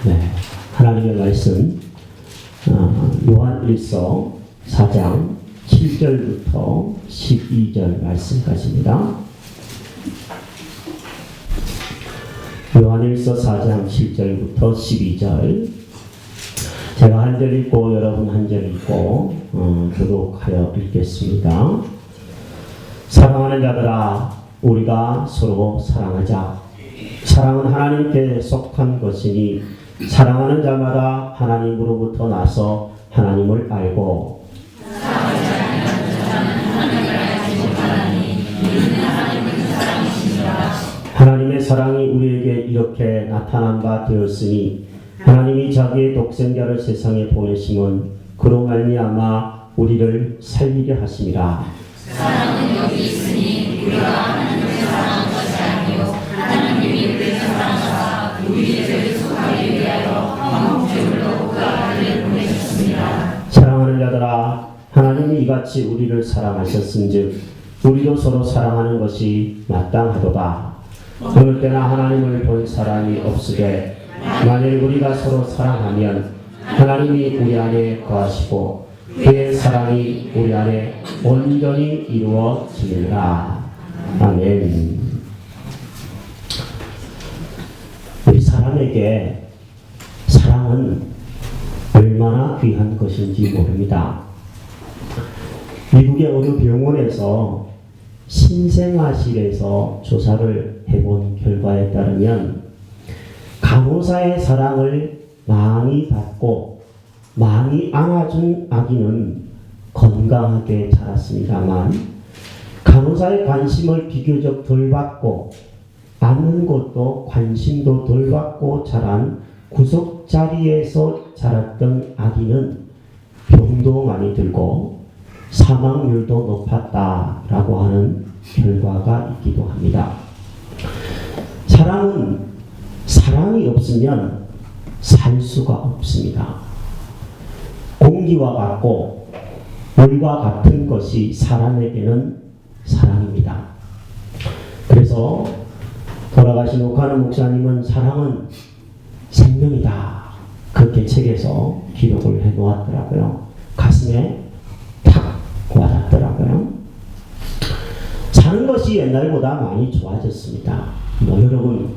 네, 하나님의 말씀 요한일서 4장 7절부터 12절 말씀까지입니다. 요한일서 4장 7절부터 12절 제가 한 절 읽고 여러분 한 절 읽고 교독하여 읽겠습니다. 사랑하는 자들아, 우리가 서로 사랑하자. 사랑은 하나님께 속한 것이니 사랑하는 자마다 하나님으로부터 나서 하나님을 알고 하나님의 사랑이 우리에게 이렇게 나타난 바 되었으니 하나님이 자기의 독생자를 세상에 보내심은 그로 말미암아 우리를 살리려 하심이라. 사랑은 여기 있으니 우리가 하나님을 사랑한 것이 아니요 하나님이 우리를 사랑하사 우리의 죄를 속하기 위하여 한목제물로 그 아들을 보내셨습니다. 사랑하는 자들아, 하나님이 이같이 우리를 사랑하셨은즉 우리도 서로 사랑하는 것이 마땅하도다. 어느 때나 하나님을 본 사람이 없으되 만일 우리가 서로 사랑하면 하나님이 우리 안에 거하시고 그의 사랑이 우리 안에 온전히 이루어지리라. 아멘. 우리 사람에게 사랑은 얼마나 귀한 것인지 모릅니다. 미국의 어느 병원에서 신생아실에서 조사를 해본 결과에 따르면 간호사의 사랑을 많이 받고 많이 안아준 아기는 건강하게 자랐습니다만 간호사의 관심을 비교적 덜 받고 안는 것도 관심도 덜 받고 자란 구석자리에서 자랐던 아기는 병도 많이 들고 사망률도 높았다라고 하는 결과가 있기도 합니다. 사랑이 없으면 살 수가 없습니다. 공기와 같고 물과 같은 것이 사람에게는 사랑입니다. 그래서 돌아가신 오카노 목사님은 사랑은 생명이다, 그렇게 책에서 기록을 해놓았더라고요. 가슴에 탁 와닿더라고요. 사는 것이 옛날보다 많이 좋아졌습니다. 여러분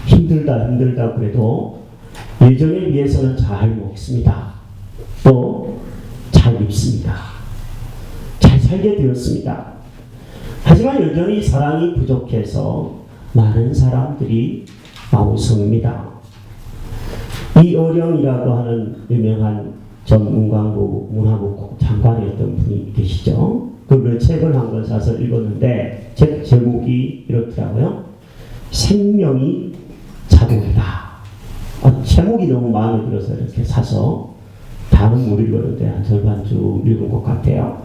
힘들다 그래도 예전에 비해서는 잘 먹습니다. 또 잘 입습니다. 잘 살게 되었습니다. 하지만 여전히 사랑이 부족해서 많은 사람들이 아우성입니다. 이어령이라고 하는 유명한 전 문광부 문화부 장관이었던 분이 계시죠. 그 책을 한 권 사서 읽었는데 책 제목이 이렇더라고요. 생명이 자동이다. 제목이 너무 마음에 들어서 이렇게 사서 다는 못 읽었는데 한 절반쯤 읽은 것 같아요.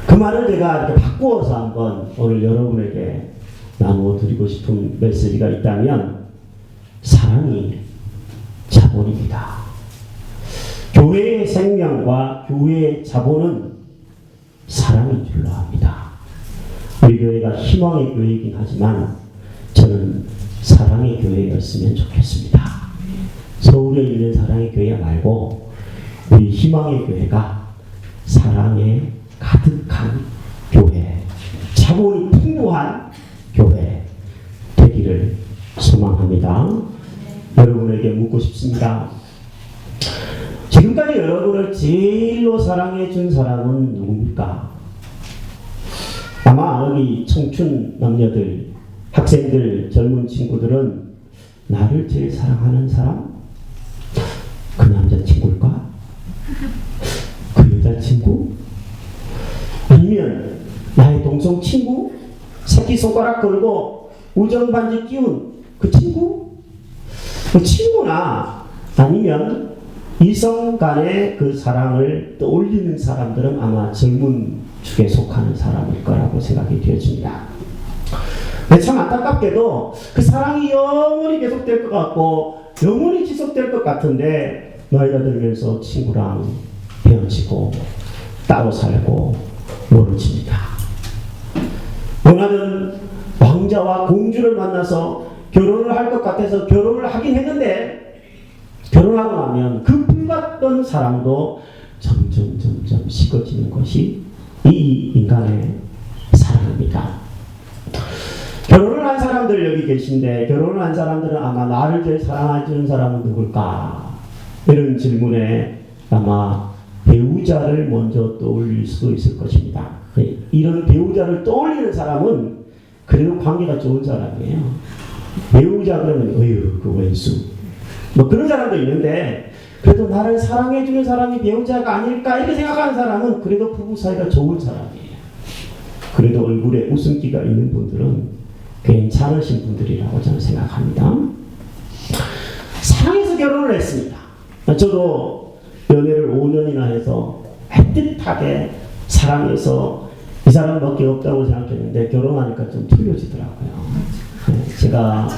그 말을 제가 이렇게 바꾸어서 한번 오늘 여러분에게 나누어 드리고 싶은 메시지가 있다면 사랑이 자본입니다. 교회의 생명과 교회의 자본은 사랑인 줄로 압니다. 우리 교회가 희망의 교회이긴 하지만 저는 사랑의 교회였으면 좋겠습니다. 서울에 있는 사랑의 교회 말고 우리 희망의 교회가 사랑에 가득한 교회, 자본이 풍부한 교회 되기를 소망합니다. 여러분에게 묻고 싶습니다. 지금까지 여러분을 제일로 사랑해 준 사람은 누굽니까? 아마 여기 청춘 남녀들, 학생들, 젊은 친구들은 나를 제일 사랑하는 사람? 그 남자친구일까? 그 여자친구? 아니면 나의 동성 친구? 새끼손가락 걸고 우정반지 끼운 그 친구? 그 친구나 아니면 이성 간의 그 사랑을 떠올리는 사람들은 아마 젊은 축에 속하는 사람일 거라고 생각이 되어집니다. 참 안타깝게도 그 사랑이 영원히 계속될 것 같고 영원히 지속될 것 같은데 나이가 들면서 친구랑 헤어지고 따로 살고 멀어집니다. 원하는 왕자와 공주를 만나서 결혼을 할 것 같아서 결혼을 하긴 했는데 결혼하고 나면 그 불같던 사랑도 점점 식어지는 것이 이 인간의 사랑입니다. 결혼을 한 사람들 여기 계신데 결혼을 한 사람들은 아마 나를 제일 사랑해주는 사람은 누굴까? 이런 질문에 아마 배우자를 먼저 떠올릴 수도 있을 것입니다. 이런 배우자를 떠올리는 사람은 그래도 관계가 좋은 사람이에요. 배우자 그러면 어휴 그 왼수 뭐 그런 사람도 있는데 그래도 나를 사랑해주는 사람이 배우자가 아닐까 이렇게 생각하는 사람은 그래도 부부 사이가 좋은 사람이에요. 그래도 얼굴에 웃음기가 있는 분들은 괜찮으신 분들이라고 저는 생각합니다. 사랑해서 결혼을 했습니다. 저도 연애를 5년이나 해서 애틋하게 사랑해서 이 사람밖에 없다고 생각했는데 결혼하니까 좀 틀려지더라고요. 제가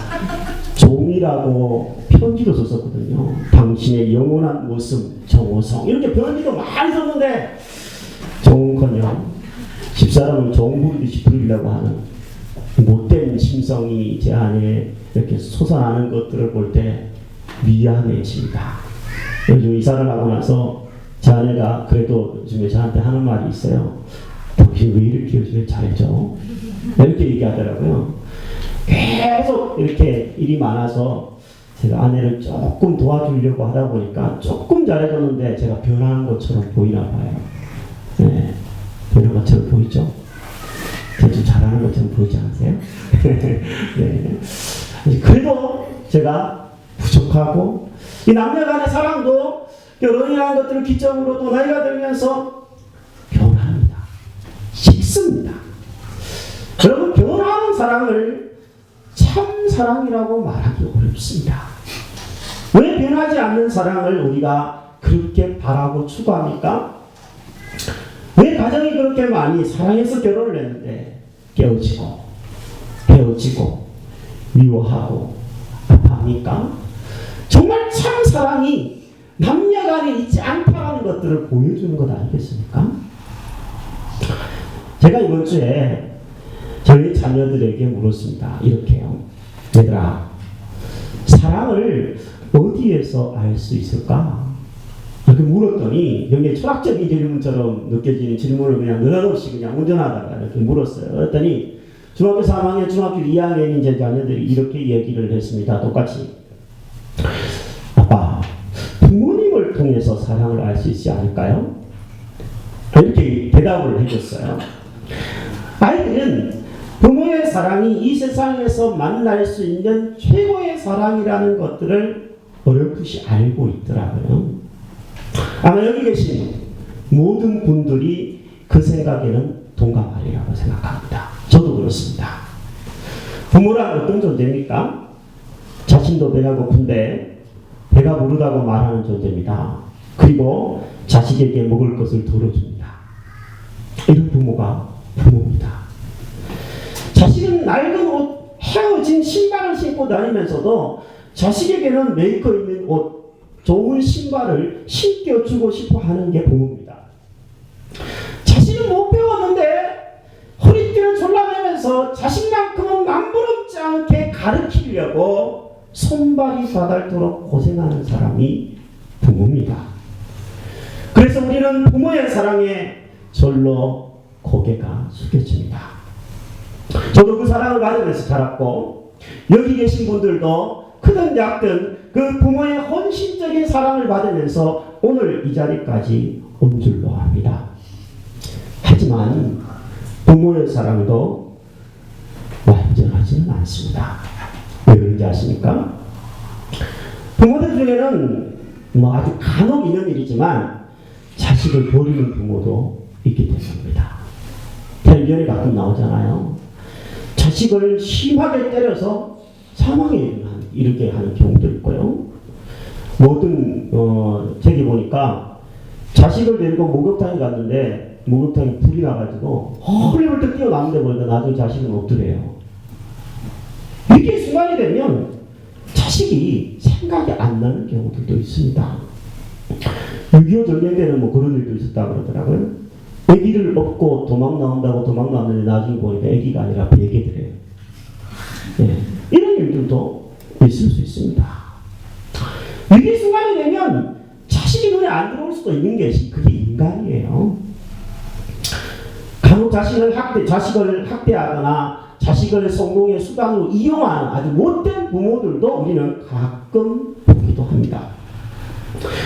종이라고 편지도 썼었거든요. 당신의 영원한 모습 정호성 이렇게 편지도 많이 썼는데 종은커녕 집사람은 종 부리듯이 부리려고 하는 못된 심성이 제 안에 이렇게 솟아나는 것들을 볼 때 미안해집니다. 요즘 이사를 하고 나서 제 아내가 그래도 요즘에 저한테 하는 말이 있어요. 당신 왜 이렇게 요즘에 잘해줘? 이렇게 얘기하더라고요. 계속 이렇게 일이 많아서 제가 아내를 조금 도와주려고 하다 보니까 조금 잘해줬는데 제가 변하는 것처럼 보이나 봐요. 네, 변한 것처럼 보이죠? 제가 좀 잘하는 것처럼 보이지 않으세요? 네. 그래도 제가 부족하고 이 남녀 간의 사랑도 결혼이라는 것들을 기점으로 또 나이가 들면서 변합니다. 식습니다. 여러분 변하는 사랑을 참 사랑이라고 말하기 어렵습니다. 왜 변하지 않는 사랑을 우리가 그렇게 바라고 추구합니까? 왜 가정이 그렇게 많이 사랑해서 결혼을 했는데 깨어지고 헤어지고 미워하고 아파합니까? 정말 참 사랑이 남녀간에 있지 않다는 것들을 보여주는 것 아니겠습니까? 제가 이번 주에 저희 자녀들에게 물었습니다. 이렇게요. 얘들아, 사랑을 어디에서 알 수 있을까? 이렇게 물었더니 굉장히 철학적인 질문처럼 느껴지는 질문을 그냥 느닷없이 그냥 운전하다가 이렇게 물었어요. 그랬더니 중학교 3학년, 중학교 2학년인 제 자녀들이 이렇게 얘기를 했습니다. 똑같이. 아빠, 부모님을 통해서 사랑을 알 수 있지 않을까요? 이렇게 대답을 해줬어요. 아이들은 부모의 사랑이 이 세상에서 만날 수 있는 최고의 사랑이라는 것들을 어렴풋이 알고 있더라고요. 아마 여기 계신 모든 분들이 그 생각에는 동감하리라고 생각합니다. 저도 그렇습니다. 부모란 어떤 존재입니까? 자신도 배가 고픈데 배가 부르다고 말하는 존재입니다. 그리고 자식에게 먹을 것을 덜어줍니다. 이런 부모가 부모입니다. 자식은 낡은 옷, 헤어진 신발을 신고 다니면서도 자식에게는 메이커 있는 옷, 좋은 신발을 신겨주고 싶어 하는 게 부모입니다. 자식은 못 배웠는데 허리띠를 졸라매면서 자식만큼은 남부럽지 않게 가르치려고 손발이 바닳도록 고생하는 사람이 부모입니다. 그래서 우리는 부모의 사랑에 절로 고개가 숙여집니다. 저도 그 사랑을 받으면서 자랐고 여기 계신 분들도 크든 작든 그 부모의 헌신적인 사랑을 받으면서 오늘 이 자리까지 온 줄로 압니다. 하지만 부모의 사랑도 완전하지는 않습니다. 왜 그런지 아십니까? 부모들 중에는 아주 간혹 있는 일이지만 자식을 버리는 부모도 있기 때문입니다. 텔레비전에 가끔 나오잖아요. 자식을 심하게 때려서 사망에 이르게 하는 경우도 있고요. 모든 책에 보니까 자식을 데리고 목욕탕에 갔는데 목욕탕에 불이 나가지고 허리부터 뛰어나는데 보니까 나중에 자식은 없더래요. 이렇게 순간이 되면 자식이 생각이 안 나는 경우들도 있습니다. 6.25 전쟁 때는 그런 일도 있었다고 그러더라고요. 아기를 업고 도망 나온다고 도망 나왔는데 나중에 보니까 아기가 아니라 베개들이에요. 네. 이런 일들도 있을 수 있습니다. 위기 순간이 되면 자식이 눈에 안 들어올 수도 있는 것이 그게 인간이에요. 간혹 자식을 학대하거나 자식을 성공의 수단으로 이용하는 아주 못된 부모들도 우리는 가끔 보기도 합니다.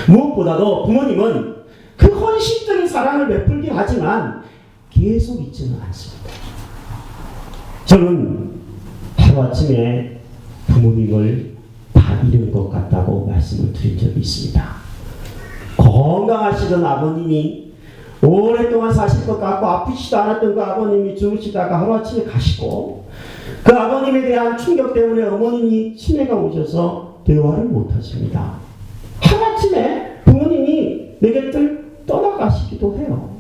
무엇보다도 부모님은 그 헌신적인 사랑을 베풀긴 하지만 계속 있지는 않습니다. 저는 하루아침에 부모님을 다 잃은 것 같다고 말씀을 드린 적이 있습니다. 건강하시던 아버님이 오랫동안 사실 것 같고 아프시지도 않았던 그 아버님이 죽으시다가 하루아침에 가시고, 그 아버님에 대한 충격 때문에 어머님이 치매가 오셔서 대화를 못하십니다. 하루아침에 부모님이 내 곁을 떠나가시기도 해요.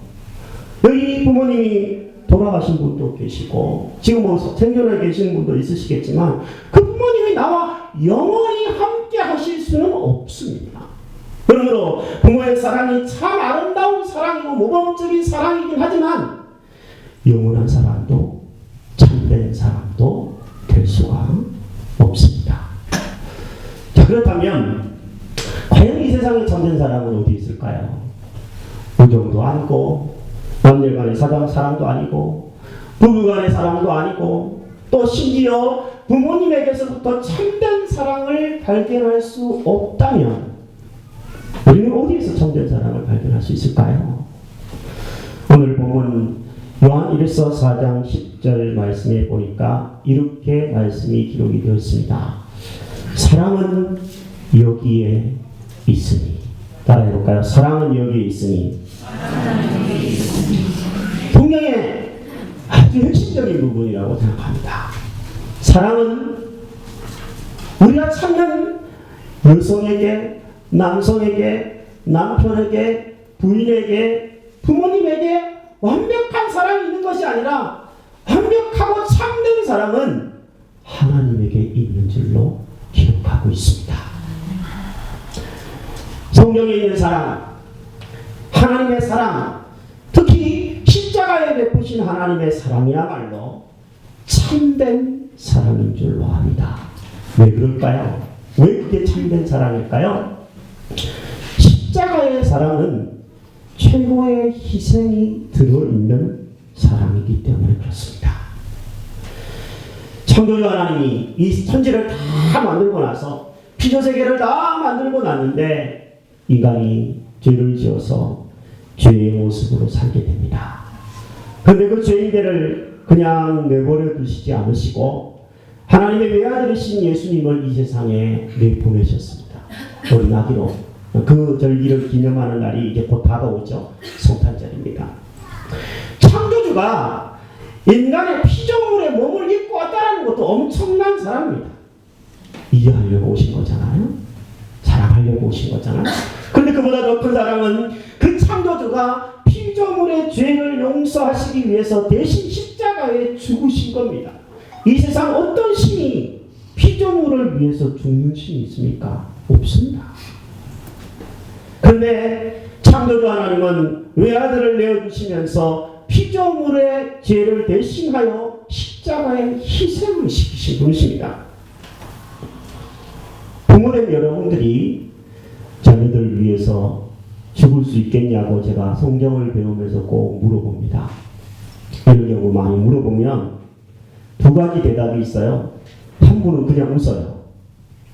여기 부모님이 돌아가신 분도 계시고 지금 생존해 계시는 분도 있으시겠지만 그 부모님이 나와 영원히 함께 하실 수는 없습니다. 그러므로 부모의 사랑이 참 아름다운 사랑이고 모범적인 사랑이긴 하지만 영원한 사랑도 참된 사랑도 될 수가 없습니다. 자, 그렇다면 과연 이 세상에 참된 사랑은 어디 있을까요? 우정도 아니고 남녀 간의 사랑도 아니고 부부 간의 사랑도 아니고 또 심지어 부모님에게서부터 참된 사랑을 발견할 수 없다면 우리는 어디에서 참된 사랑을 발견할 수 있을까요? 오늘 본문 요한 1서 4장 10절 말씀에 보니까 이렇게 말씀이 기록이 되어 있습니다. 사랑은 여기에 있으니. 따라해볼까요? 사랑은 여기에 있으니. 성경의 아주 핵심적인 부분이라고 생각합니다. 사랑은 우리가 찾는 여성에게, 남성에게, 남편에게, 부인에게, 부모님에게 완벽한 사랑이 있는 것이 아니라 완벽하고 참된 사랑은 하나님에게 있는 줄로 기록하고 있습니다. 성경에 있는 사랑, 하나님의 사랑, 특히 십자가에 베푸신 하나님의 사랑이야말로 참된 사랑인 줄로 압니다. 왜 그럴까요? 왜 그게 참된 사랑일까요? 십자가의 사랑은 최고의 희생이 들어있는 사랑이기 때문에 그렇습니다. 창조주 하나님이 이 천지를 다 만들고 나서 피조세계를 다 만들고 났는데 인간이 죄를 지어서 죄의 모습으로 살게 됩니다. 그런데 그 죄인들을 그냥 내버려 두시지 않으시고 하나님의 외아들이신 예수님을 이 세상에 내보내셨습니다. 어린 아기로. 그 절기를 기념하는 날이 이제 곧 다가오죠. 성탄절입니다. 창조주가 인간의 피조물에 몸을 입고 왔다는 것도 엄청난 사랑입니다. 이해하려고 오신 거잖아요. 사랑하려고 오신 거잖아요. 그런데 그보다 더 큰 사랑은 그 창조주가 피조물의 죄를 용서하시기 위해서 대신 십자가에 죽으신 겁니다. 이 세상 어떤 신이 피조물을 위해서 죽는 신이 있습니까? 없습니다. 그런데 창조주 하나님은 외아들을 내어주시면서 피조물의 죄를 대신하여 십자가에 희생을 시키신 분이십니다. 부모님 여러분들이 자녀들 위해서 죽을 수 있겠냐고 제가 성경을 배우면서 꼭 물어봅니다. 이런 경우 많이 물어보면 두 가지 대답이 있어요. 한 분은 그냥 웃어요.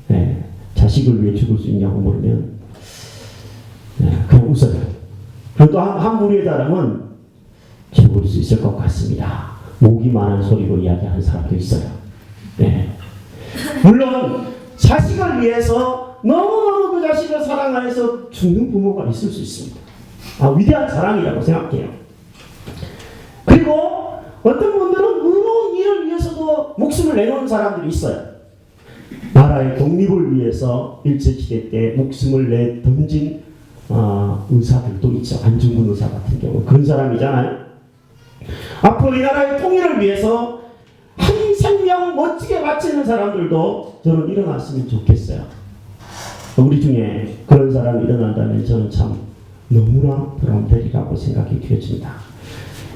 네, 자식을 위해 죽을 수 있냐고 물으면 그냥 웃어요. 그리고 또 한 무리의 사람은 죽을 수 있을 것 같습니다. 목이 많은 소리로 이야기하는 사람도 있어요. 네. 물론 자식을 위해서 너무너무 그 자식을 사랑하여서 죽는 부모가 있을 수 있습니다. 위대한 사랑이라고 생각해요. 그리고 어떤 분들은 의로운 일을 위해서도 목숨을 내놓은 사람들이 있어요. 나라의 독립을 위해서 일제시대 때 목숨을 내던진 의사들도 있죠. 안중근 의사 같은 경우 그런 사람이잖아요. 앞으로 이 나라의 통일을 위해서 한 생명 멋지게 바치는 사람들도 저는 일어났으면 좋겠어요. 우리 중에 그런 사람이 일어난다면 저는 참 너무나 보람되리라고 생각이 되어집니다.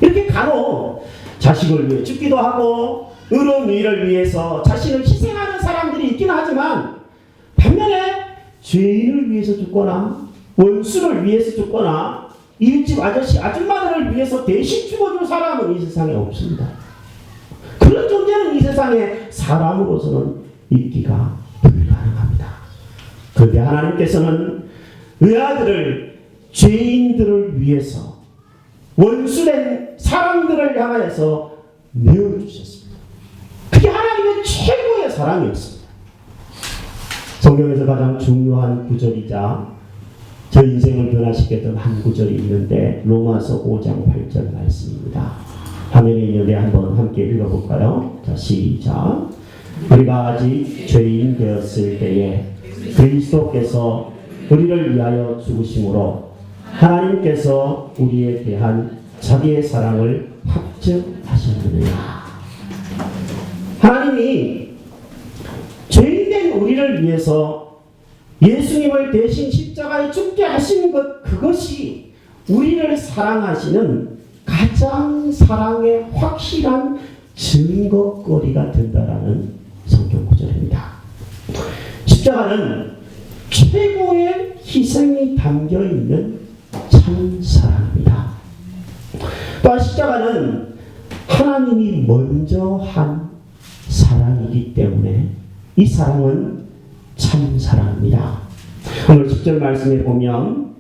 이렇게 간혹 자식을 위해 죽기도 하고 의로운 일을 위해서 자신을 희생하는 사람들이 있긴 하지만 반면에 죄인을 위해서 죽거나 원수를 위해서 죽거나 이웃집 아저씨 아줌마들을 위해서 대신 죽어줄 사람은 이 세상에 없습니다. 그런 존재는 이 세상에 사람으로서는 있기가 불가능합니다. 그런데 하나님께서는 의아들을 죄인들을 위해서 원수된 사람들을 향하여서 내어주셨습니다. 그게 하나님의 최고의 사랑이었습니다. 성경에서 가장 중요한 구절이자 저 인생을 변화시켰던 한 구절이 있는데 로마서 5장 8절 말씀입니다. 화면에 있는데 한번 함께 읽어볼까요? 자, 시작. 우리가 아직 죄인 되었을 때에 그리스도께서 우리를 위하여 죽으심으로 하나님께서 우리에 대한 자기의 사랑을 확증하셨느니라. 하나님이 죄인된 우리를 위해서 예수님을 대신 십자가에 죽게 하신 것, 그것이 우리를 사랑하시는 가장 사랑의 확실한 증거거리가 된다라는 성경 구절입니다. 십자가는 최고의 희생이 담겨 있는 참 사랑입니다. 또한 십자가는 하나님이 먼저 한 사랑이기 때문에 이 사랑은 참 사랑입니다. 오늘 10절 말씀에 보면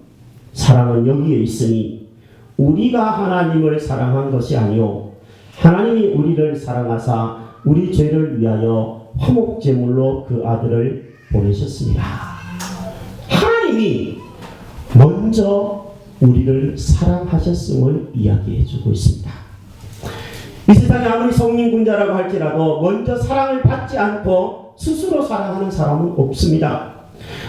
사랑은 여기에 있으니 우리가 하나님을 사랑한 것이 아니요 하나님이 우리를 사랑하사 우리 죄를 위하여 화목제물로 그 아들을 보내셨습니다. 하나님이 먼저 우리를 사랑하셨음을 이야기해주고 있습니다. 이 세상에 아무리 성민군자라고 할지라도 먼저 사랑을 받지 않고 스스로 사랑하는 사람은 없습니다.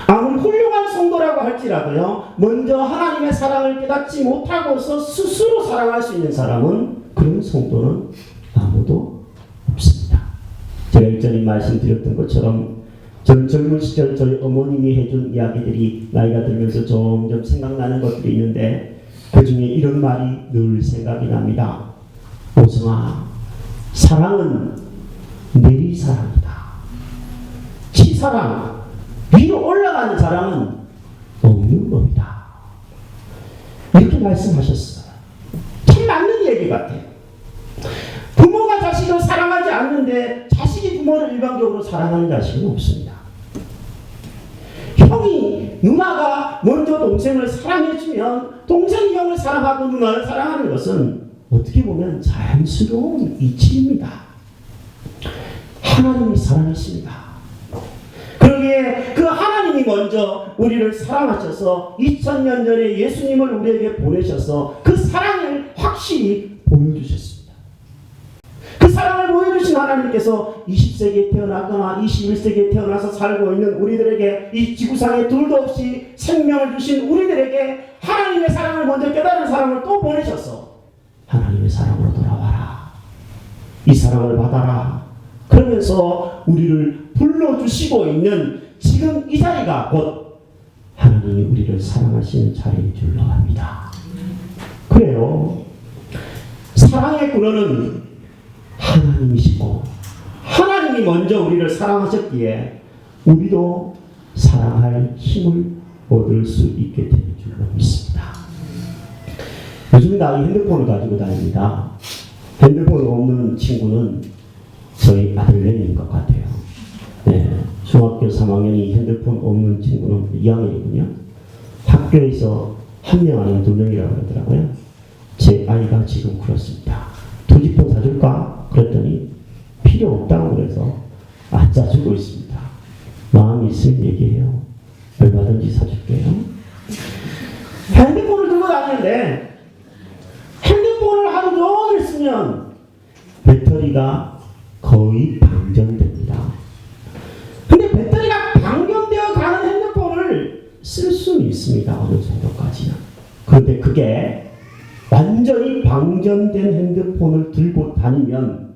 아무리 훌륭한 성도라고 할지라도요, 먼저 하나님의 사랑을 깨닫지 못하고서 스스로 사랑할 수 있는 사람은, 그런 성도는 아무도 없습니다. 제가 일전에 말씀드렸던 것처럼 저는 젊은 시절 저희 어머님이 해준 이야기들이 나이가 들면서 점점 생각나는 것들이 있는데, 그 중에 이런 말이 늘 생각이 납니다. 오성아, 사랑은 내리사랑이다. 치사랑, 위로 올라가는 사랑은 없는 겁니다. 이렇게 말씀하셨어요. 참 맞는 얘기 같아요. 부모가 자식을 사랑하지 않는데 자식이 부모를 일방적으로 사랑하는 자식은 없습니다. 형이, 누나가 먼저 동생을 사랑해주면 동생이 형을 사랑하고 누나를 사랑하는 것은 어떻게 보면 자연스러운 이치입니다. 하나님이 사랑하십니다. 그러기에 그 하나님이 먼저 우리를 사랑하셔서 2000년 전에 예수님을 우리에게 보내셔서 그 사랑을 확실히 보여주셨습니다. 그 사랑을 보여주신 하나님께서 20세기에 태어났거나 21세기에 태어나서 살고 있는 우리들에게, 이 지구상에 둘도 없이 생명을 주신 우리들에게 하나님의 사랑을 먼저 깨달은 사람을 또 보내셔서 하나님의 사랑으로 돌아와라, 이 사랑을 받아라, 그러면서 우리를 불러주시고 있는 지금 이 자리가 곧 하나님이 우리를 사랑하시는 자리인 줄로 압니다. 그래요. 사랑의 근원은 하나님이시고 하나님이 먼저 우리를 사랑하셨기에 우리도 사랑할 힘을 얻을 수 있게 되는 줄로 믿습니다. 요즘 다 이 핸드폰을 가지고 다닙니다. 핸드폰 없는 친구는 저희 아들내미인 것 같아요. 네, 중학교 3학년이 핸드폰 없는 친구는 2학년이군요. 학교에서 한 명 아니면 2명이라고 그러더라고요. 제 아이가 지금 그렇습니다. 투지폰 사줄까? 그랬더니 필요 없다고 그래서 안 사주고 있습니다. 마음이 있으면 얘기해요. 얼마든지 사줄게요. 핸드폰을 들고 다니는데 핸드폰을 하루 종일 쓰면 배터리가 거의 방전됩니다. 근데 배터리가 방전되어 가는 핸드폰을 쓸 수는 있습니다. 어느 정도까지는. 그런데 그게 완전히 방전된 핸드폰을 들고 다니면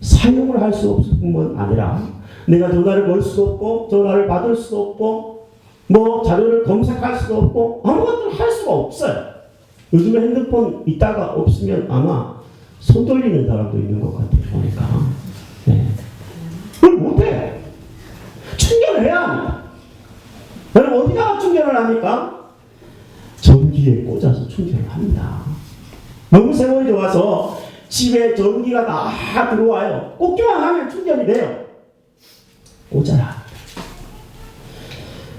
사용을 할 수 없을 뿐만 아니라 내가 전화를 걸 수도 없고 전화를 받을 수도 없고 뭐 자료를 검색할 수도 없고 아무것도 할 수가 없어요. 요즘에 핸드폰 있다가 없으면 아마 손 떨리는 사람도 있는 것 같아요. 보니까. 네. 그걸 못해. 충전을 해야 합니다. 여러분 어디다가 충전을 합니까? 전기에 꽂아서 충전을 합니다. 너무 세월이 좋아서 집에 전기가 다 들어와요. 꽂기만 하면 충전이 돼요. 꽂아라.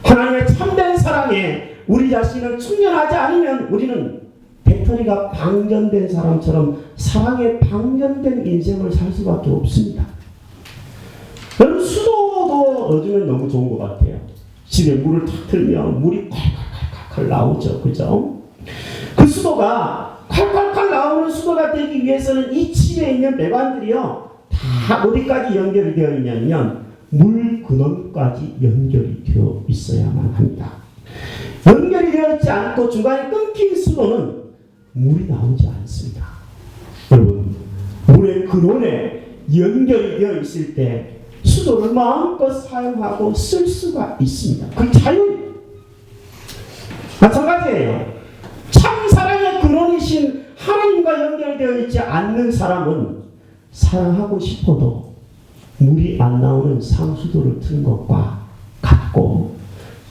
하나님의 참된 사랑에 우리 자신을 충전하지 않으면 우리는 배터리가 방전된 사람처럼 사랑에 방전된 인생을 살 수밖에 없습니다. 여러분 수도도 요즘엔 너무 좋은 것 같아요. 집에 물을 탁 틀면 물이 콸콸콸콸 나오죠. 그죠? 그 수도가 콸콸콸 나오는 수도가 되기 위해서는 이 집에 있는 배관들이요 다 어디까지 연결이 되어 있냐면 물 근원까지 연결이 되어 있어야만 합니다. 연결이 되어 있지 않고 중간에 끊긴 수도는 물이 나오지 않습니다. 여러분 물의 근원에 연결이 되어 있을 때 수도를 마음껏 사용하고 쓸 수가 있습니다. 그 자유 마찬가지예요. 참 사랑의 근원이신 하나님과 연결되어 있지 않는 사람은 사랑하고 싶어도 물이 안 나오는 상수도를 트는 것과 같고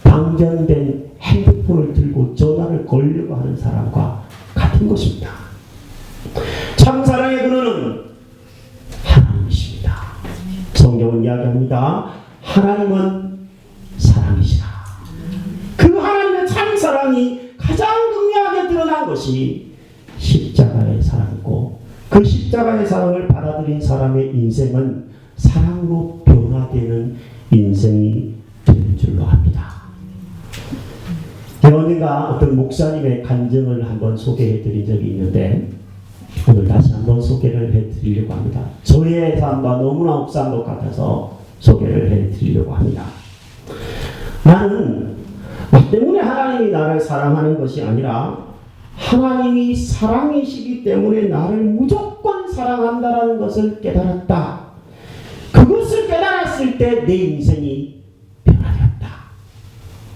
방전된 핸드폰을 들고 전화를 걸려고 하는 사람과 같은 것입니다. 참 사랑의 근원은 하나님이십니다. 성경은 이야기합니다. 하나님은 사랑이시라. 그 하나님의 참 사랑이 가장 극명하게 드러난 것이 십자가의 사랑이고 그 십자가의 사랑을 받아들인 사람의 인생은 사랑으로 변화되는 인생이 되는 줄로 압니다. 제가 언젠가 어떤 목사님의 간증을 한번 소개해 드린 적이 있는데 오늘 다시 한번 소개를 해 드리려고 합니다. 저의 삶과 너무나 흡사한 것 같아서 소개를 해 드리려고 합니다. 나는 나 때문에 하나님이 나를 사랑하는 것이 아니라 하나님이 사랑이시기 때문에 나를 무조건 사랑한다는 것을 깨달았다. 그것을 깨달았을 때 내 인생이 변화되었다.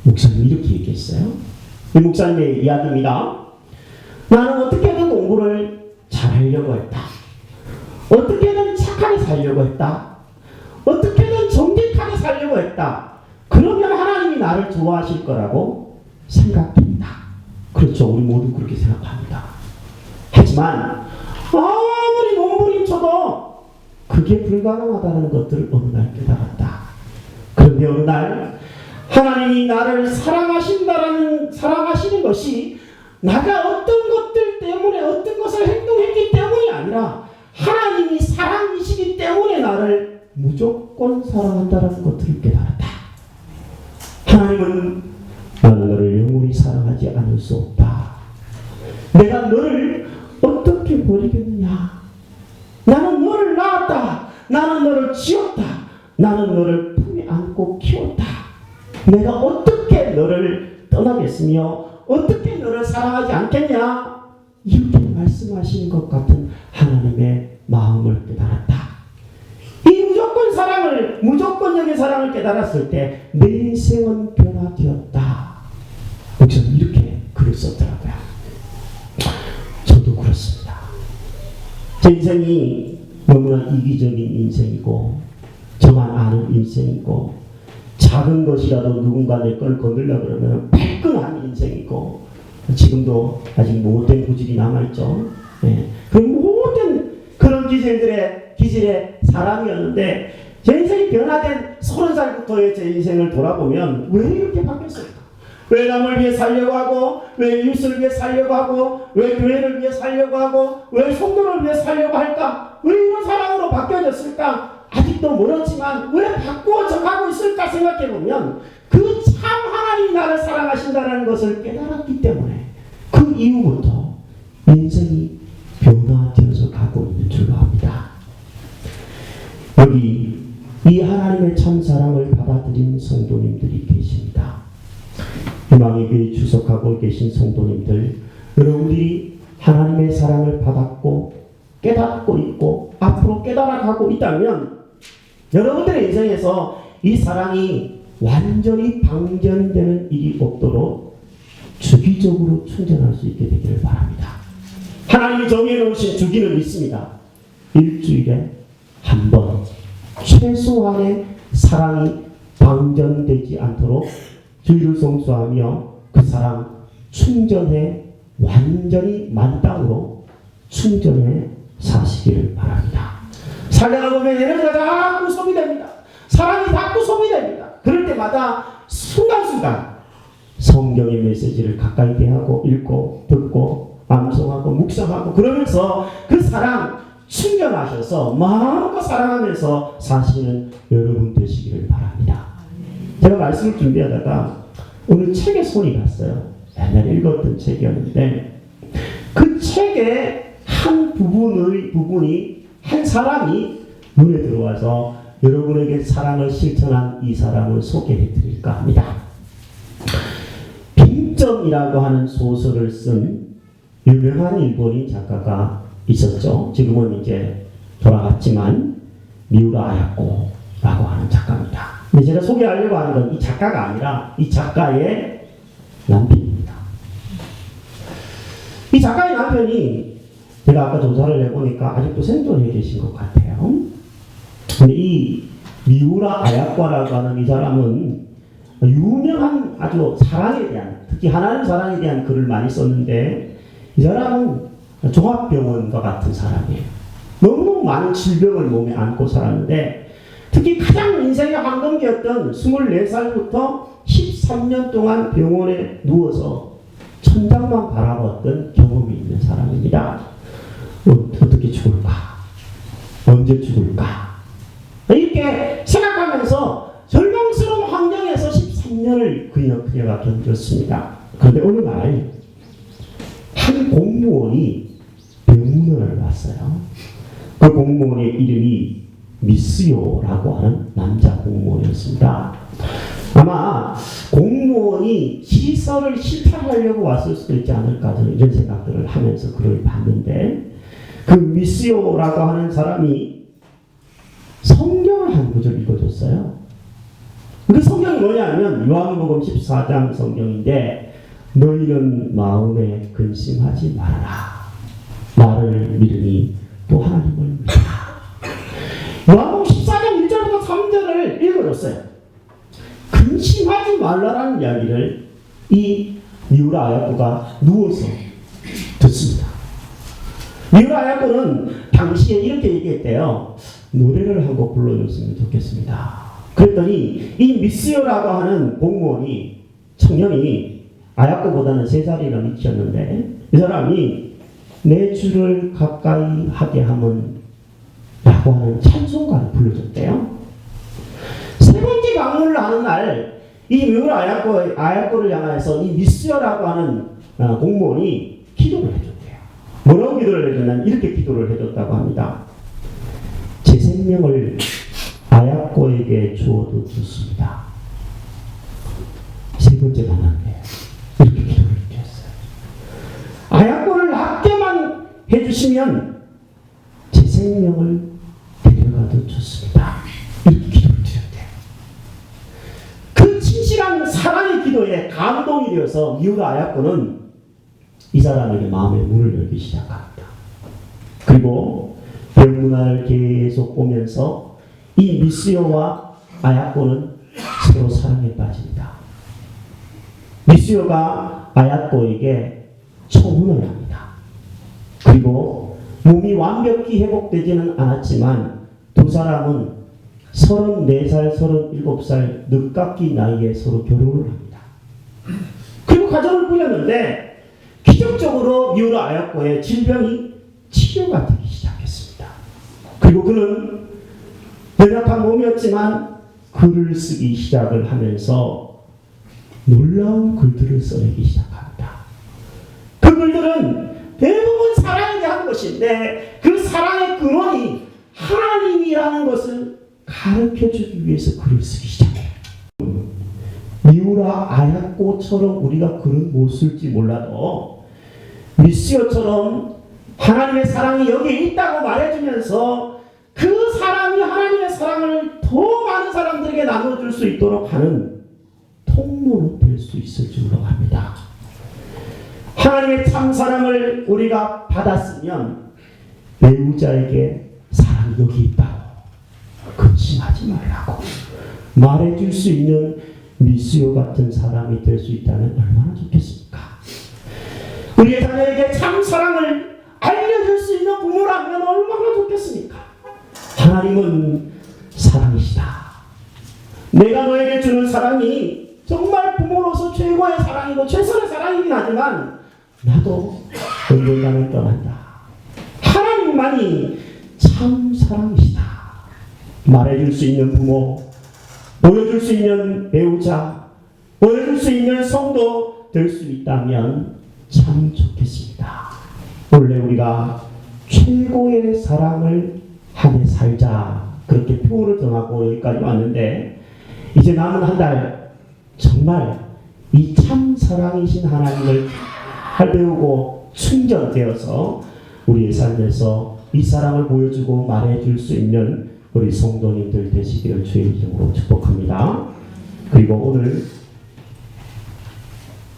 목사님 이렇게 얘기했어요. 이 목사님의 이야기입니다. 나는 어떻게든 공부를 잘하려고 했다. 어떻게든 착하게 살려고 했다. 어떻게든 정직하게 살려고 했다. 그러면 하나님이 나를 좋아하실 거라고 생각했다. 그렇죠. 우리 모두 그렇게 생각합니다. 하지만 아무리 몸부림쳐도 그게 불가능하다는 것들을 어느 날 깨달았다. 그런데 어느 날 하나님이 나를 사랑하시는 것이 나가 어떤 것들 때문에 어떤 것을 행동했기 때문이 아니라 하나님이 사랑이시기 때문에 나를 무조건 사랑한다는 것들을 깨달았다. 하나님은 나는 너를 영원히 사랑하지 않을 수 없다. 내가 너를 어떻게 버리겠느냐. 나는 너를 낳았다. 나는 너를 지었다. 나는 너를 품에 안고 키웠다. 내가 어떻게 너를 떠나겠으며 어떻게 너를 사랑하지 않겠냐. 이렇게 말씀하시는 것 같은 하나님의 마음을 깨달았다. 이 무조건적인 사랑을 깨달았을 때 내 인생은 변화되었다. 목사님 이렇게 글을 썼더라고요. 저도 그렇습니다. 제 인생이 너무나 이기적인 인생이고 저만 아는 인생이고 작은 것이라도 누군가 내 걸 건들려 그러면 발끈한 인생이고 지금도 아직 못된 구질이 남아있죠. 그 모든 그런 기질의 사람이었는데 제 인생이 변화된 30살부터의 제 인생을 돌아보면 왜 이렇게 바뀌었을까? 왜 남을 위해 살려고 하고 왜 이웃을 위해 살려고 하고 왜 교회를 위해 살려고 하고 왜 성도를 위해 살려고 할까? 왜 이런 사랑으로 바뀌어졌을까? 아직도 멀었지만 왜 바꾸어져 가고 있을까 생각해보면 그 참 하나님 나를 사랑하신다는 것을 깨달았기 때문에 그 이후부터 인생이 변화되어서 가고 있는 줄로 압니다. 여기 이 하나님의 참 사랑을 받아들인 성도님들이 계십니다. 희망의 교회 주석하고 계신 성도님들, 여러분들이 하나님의 사랑을 받았고 깨닫고 있고 앞으로 깨달아가고 있다면 여러분들의 인생에서 이 사랑이 완전히 방전되는 일이 없도록 주기적으로 충전할 수 있게 되기를 바랍니다. 하나님이 정해 놓으신 주기는 있습니다. 일주일에 한 번 최소한의 사랑이 방전되지 않도록 주의를 성수하며 그 사랑 충전해 완전히 만땅으로 충전해 사시기를 바랍니다. 살다가 보면 에너지가 자꾸 소비됩니다. 사랑이 자꾸 소비됩니다. 그럴 때마다 순간순간 성경의 메시지를 가까이 대하고 읽고 듣고 암송하고 묵상하고 그러면서 그 사랑 충전하셔서 마음껏 사랑하면서 사시는 여러분 되시기를 바랍니다. 제가 말씀을 준비하다가 오늘 책에 손이 갔어요. 옛날에 읽었던 책이었는데 그 책의 한 부분이 한 사람이 눈에 들어와서 여러분에게 사랑을 실천한 이 사람을 소개해 드릴까 합니다. 빈점이라고 하는 소설을 쓴 유명한 일본인 작가가 있었죠. 지금은 이제 돌아갔지만 미우라 아야코라고 하는 작가입니다. 근데 제가 소개하려고 하는 건 이 작가가 아니라 이 작가의 남편입니다. 이 작가의 남편이 제가 아까 조사를 해보니까 아직도 생존해 계신 것 같아요. 근데 이 미우라 아야코라고 하는 이 사람은 유명한 아주 사랑에 대한, 특히 하나님 사랑에 대한 글을 많이 썼는데 이 사람은 종합병원과 같은 사람이에요. 너무너무 많은 질병을 몸에 안고 살았는데 특히 가장 인생의 황금기였던 24살부터 13년 동안 병원에 누워서 천장만 바라봤던 경험이 있는 사람입니다. 어떻게 죽을까? 언제 죽을까? 이렇게 생각하면서 절망스러운 환경에서 13년을 그녀가 견뎠습니다. 그런데 어느 날 한 공무원이 병문안을 왔어요. 그 공무원의 이름이 미스요라고 하는 남자 공무원이었습니다. 아마 공무원이 시설을 실탄하려고 왔을 수도 있지 않을까 저는 이런 생각들을 하면서 글을 봤는데 그 미스요라고 하는 사람이 성경을 한 구절 읽어줬어요. 그 성경이 뭐냐면 요한복음 14장 성경인데 너희는 마음에 근심하지 말아라. 나를 믿으니 또 하나님을 믿어라. 요한복음 14장 1절부터 3절을 읽어줬어요. 근심하지 말라라는 이야기를 이 미우라 아야코가 누워서 듣습니다. 미우라 아야코는 당시에 이렇게 얘기했대요. 노래를 한 곡 불러줬으면 좋겠습니다. 그랬더니 이 미스요라고 하는 공무원이 청년이 아야코보다는 3살이나 미쳤는데 이 사람이 내 주를 가까이 하게 하면 라고 하는 찬송가를 불러줬대요. 세 번째 방문을 하는 날 이 미우라 아야코를 향해서 이 미스요라고 하는 공무원이 기도를 해줬대요. 뭐라고 기도를 해줬냐면 이렇게 기도를 해줬다고 합니다. 제 생명을 아야코에게 주어도 좋습니다. 세 번째 만났네요. 이렇게 기도를 드렸어요. 아야코를 낫게만 해주시면 제 생명을 데려가도 좋습니다. 이렇게 기도를 드렸대요. 그 진실한 사랑의 기도에 감동이 되어서 미우라 아야코는 이 사람에게 마음의 문을 열기 시작합니다. 그리고 병문안을 계속 오면서 이 미스요와 아야코는 서로 사랑에 빠집니다. 미스요가 아야코에게 청혼을 합니다. 그리고 몸이 완벽히 회복되지는 않았지만 두 사람은 34살, 37살 늦깎이 나이에 서로 결혼을 합니다. 그리고 가정을 꾸렸는데 기적적으로 미우라 아야코의 질병이 치료가 되기 시작했습니다. 그리고 그는 연약한 몸이었지만 글을 쓰기 시작을 하면서 놀라운 글들을 써내기 시작합니다. 그 글들은 대부분 사랑에 대한 것인데 그 사랑의 근원이 하나님이라는 것을 가르쳐주기 위해서 글을 쓰기 시작해요. 미우라 아야코처럼 우리가 글은 못 쓸지 몰라도 미스요처럼 하나님의 사랑이 여기에 있다고 말해주면서 그 사랑이 하나님의 사랑을 더 많은 사람들에게 나눠줄 수 있도록 하는 통로는 될 수 있을 줄로 압니다. 하나님의 참 사랑을 우리가 받았으면 배우자에게 사랑이 여기 있다고 근심하지 말라고 말해줄 수 있는 미수요 같은 사람이 될 수 있다면 얼마나 좋겠습니까? 우리의 자녀에게 참 사랑을 알려줄 수 있는 부모라면 얼마나 좋겠습니까? 하나님은 사랑이시다. 내가 너에게 주는 사랑이 정말 부모로서 최고의 사랑이고 최선의 사랑이긴 하지만 나도 언젠가는 떠난다. 하나님만이 참 사랑이시다. 말해줄 수 있는 부모, 보여줄 수 있는 배우자, 보여줄 수 있는 성도 될 수 있다면 참 좋겠습니다. 원래 우리가 최고의 사랑을 하며 살자 그렇게 표현을 정하고 여기까지 왔는데 이제 남은 한 달 정말 이 참 사랑이신 하나님을 잘 배우고 충전되어서 우리의 삶에서 이 사랑을 보여주고 말해줄 수 있는 우리 성도님들 되시기를 주의 이름으로 축복합니다. 그리고 오늘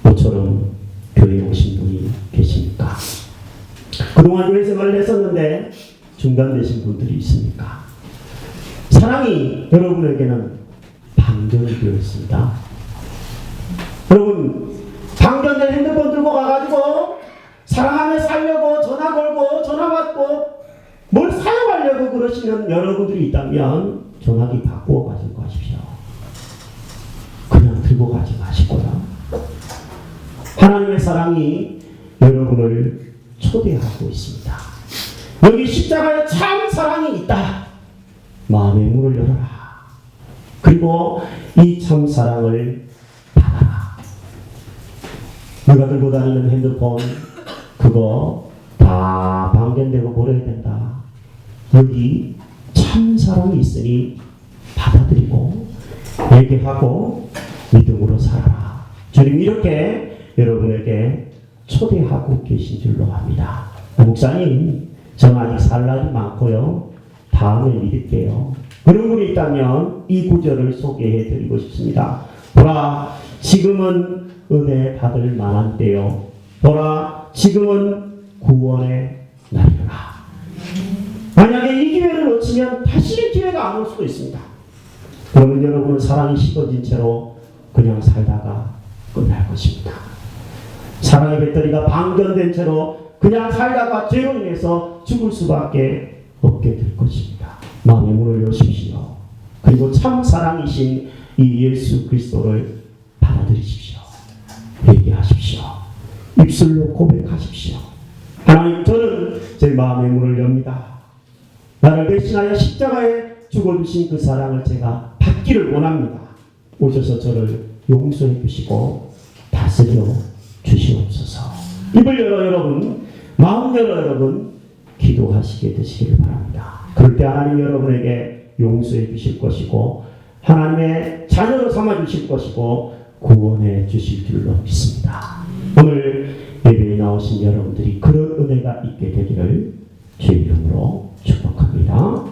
모처럼 교회에 오신 분이 계십니까? 그동안 교회 생활을 했었는데 중단되신 분들이 있습니까? 사랑이 여러분에게는 방전이 되었습니다. 여러분 방전된 핸드폰 들고 가가지고 사랑하며 살려고 전화 걸고 전화 받고 뭘 사용하려고 그러시는 여러분들이 있다면 전화기 바꾸어 가지고 가십시오. 그냥 들고 가지 마시고요. 하나님의 사랑이 여러분을 초대하고 있습니다. 여기 십자가에 참 사랑이 있다. 마음의 문을 열어라. 그리고 이 참 사랑을 받아라. 내가 들고 다니는 핸드폰 그거 다 방전되고 버려야 된다. 여기 참 사랑이 있으니 받아들이고 얘기하고 믿음으로 살아라. 주님 이렇게 여러분에게 초대하고 계신 줄로 압니다. 목사님 저는 아직 살 날이 많고요. 다음에 믿을게요. 그런 분이 있다면 이 구절을 소개해 드리고 싶습니다. 보라 지금은 은혜 받을 만한 때요. 보라 지금은 구원의 날이라. 만약에 이 기회를 놓치면 다시는 기회가 안 올 수도 있습니다. 그러면 여러분은 사랑이 식어진 채로 그냥 살다가 끝날 것입니다. 사랑의 배터리가 방전된 채로 그냥 살다가 죄로 인해서 죽을 수밖에 없게 될 것입니다. 마음의 문을 여십시오. 그리고 참 사랑이신 이 예수 그리스도를 받아들이십시오. 얘기하십시오. 입술로 고백하십시오. 하나님 저는 제 마음의 문을 엽니다. 나를 대신하여 십자가에 죽어주신 그 사랑을 제가 받기를 원합니다. 오셔서 저를 용서해 주시고 다스려 주시옵소서. 입을 열어 여러분, 마음 열어 여러분, 기도하시게 되시기를 바랍니다. 그럴 때 하나님 여러분에게 용서해 주실 것이고 하나님의 자녀로 삼아 주실 것이고 구원해 주실 줄로 믿습니다. 오늘 예배에 나오신 여러분들이 그런 은혜가 있게 되기를 주의 이름으로 축복합니다.